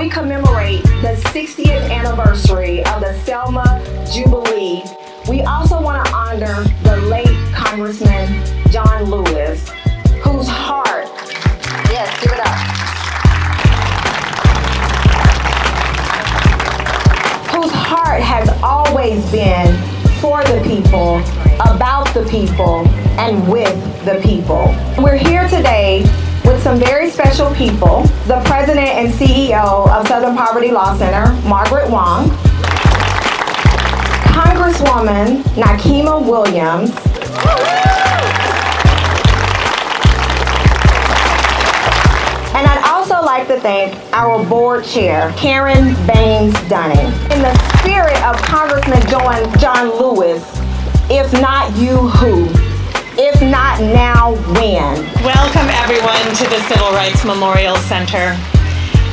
we commemorate the 60th anniversary of the Selma Jubilee, we also want to honor the late Congressman John Lewis, whose heart, yes, give it up, whose heart has always been for the people, about the people, and with the people. We're here today with some very special people, the President and CEO of Southern Poverty Law Center, Margaret Wong, Congresswoman Nakima Williams, and I'd also like to thank our board chair, Karen Baines Dunning. In the spirit of Congressman John Lewis, if not you, who? If not now, when? Welcome everyone to the Civil Rights Memorial Center.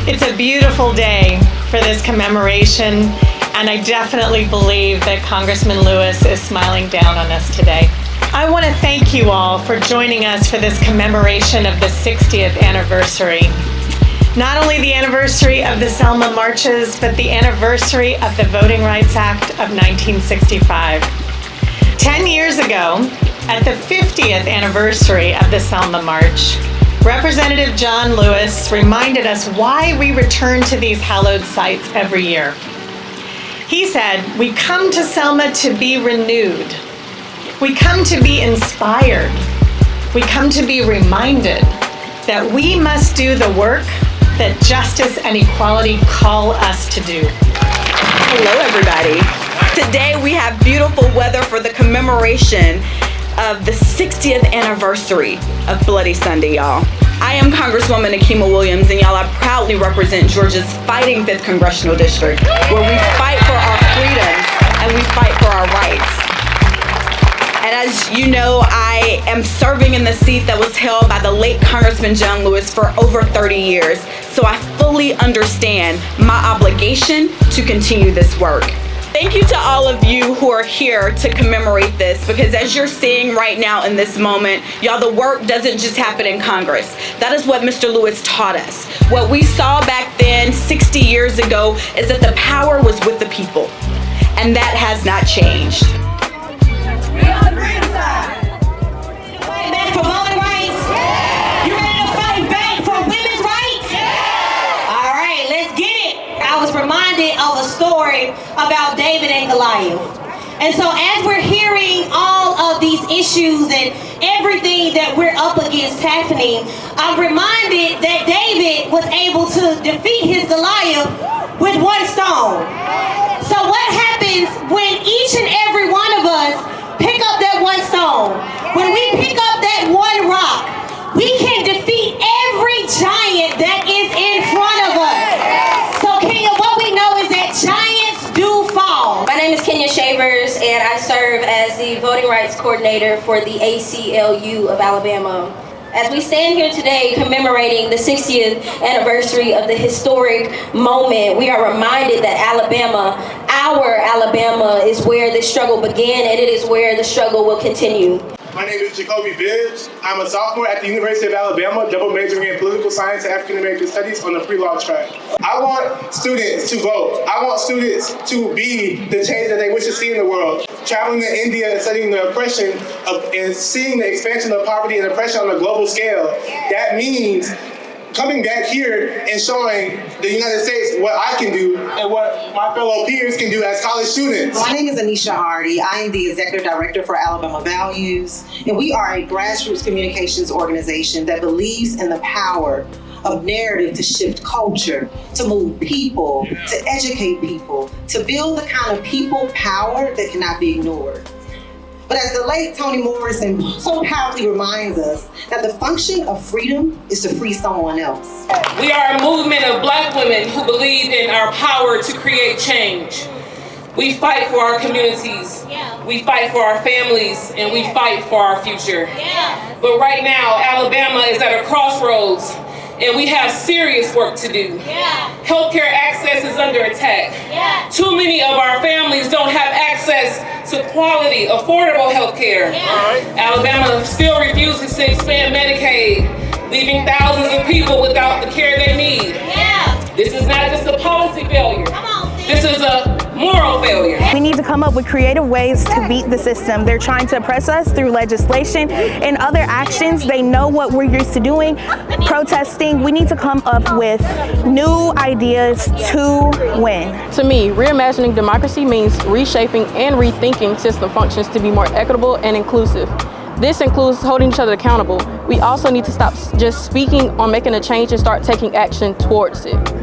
It's a beautiful day for this commemoration, and I definitely believe that Congressman Lewis is smiling down on us today. I want to thank you all for joining us for this commemoration of the 60th anniversary. Not only the anniversary of the Selma marches, but the anniversary of the Voting Rights Act of 1965. 10 years ago, at the 50th anniversary of the Selma March, Representative John Lewis reminded us why we return to these hallowed sites every year. He said, "We come to Selma to be renewed. We come to be inspired. We come to be reminded that we must do the work that justice and equality call us to do." Hello, everybody. Today we have beautiful weather for the commemoration of the 60th anniversary of Bloody Sunday, y'all. I am Congresswoman Nakima Williams, and y'all, I proudly represent Georgia's fighting 5th Congressional District, where we fight for our freedoms and we fight for our rights. And as you know, I am serving in the seat that was held by the late Congressman John Lewis for over 30 years, so I fully understand my obligation to continue this work. Thank you to all of you who are here to commemorate this, because as you're seeing right now in this moment, y'all, the work doesn't just happen in Congress. That is what Mr. Lewis taught us. What we saw back then 60 years ago is that the power was with the people, and that has not changed. We're on the freedom side. Fight back for voting rights? Yeah. You ready to fight back for women's rights? Yeah. All right, let's get it. I was reminded of a story about David and Goliath. And so as we're hearing all of these issues and everything that we're up against happening, I'm reminded that David was able to defeat his Goliath with one stone. So what happens when each and every one of us pick up that one stone? When we pick up that one rock, we can defeat every giant that is in front of us. So Kenya, what we know is that giants do fall. My name is Kenya Shavers, and I serve as the Voting Rights Coordinator for the ACLU of Alabama. As we stand here today commemorating the 60th anniversary of the historic moment, we are reminded that Alabama, our Alabama, is where this struggle began, and it is where the struggle will continue. My name is Jacoby Bibbs. I'm a sophomore at the University of Alabama, double majoring in political science and African American studies on the pre-law track. I want students to vote. I want students to be the change that they wish to see in the world. Traveling to India and studying the oppression and seeing the expansion of poverty and oppression on a global scale, that means coming back here and showing the United States what I can do and what my fellow peers can do as college students. My name is Anisha Hardy. I am the Executive Director for Alabama Values, and we are a grassroots communications organization that believes in the power of narrative to shift culture, to move people, to educate people, to build the kind of people power that cannot be ignored. But as the late Toni Morrison so powerfully reminds us, that the function of freedom is to free someone else. We are a movement of Black women who believe in our power to create change. We fight for our communities, we fight for our families, and we fight for our future. But right now, Alabama is at a crossroads, and we have serious work to do. Healthcare access is under attack. Too many of our families don't have access to quality, affordable healthcare. Alabama still refuses to expand Medicaid, leaving thousands of people without the care they need. This is not just a policy failure. This is a moral failure. We need to come up with creative ways to beat the system. They're trying to oppress us through legislation and other actions. They know what we're used to doing, protesting. We need to come up with new ideas to win. To me, reimagining democracy means reshaping and rethinking system functions to be more equitable and inclusive. This includes holding each other accountable. We also need to stop just speaking on making a change and start taking action towards it.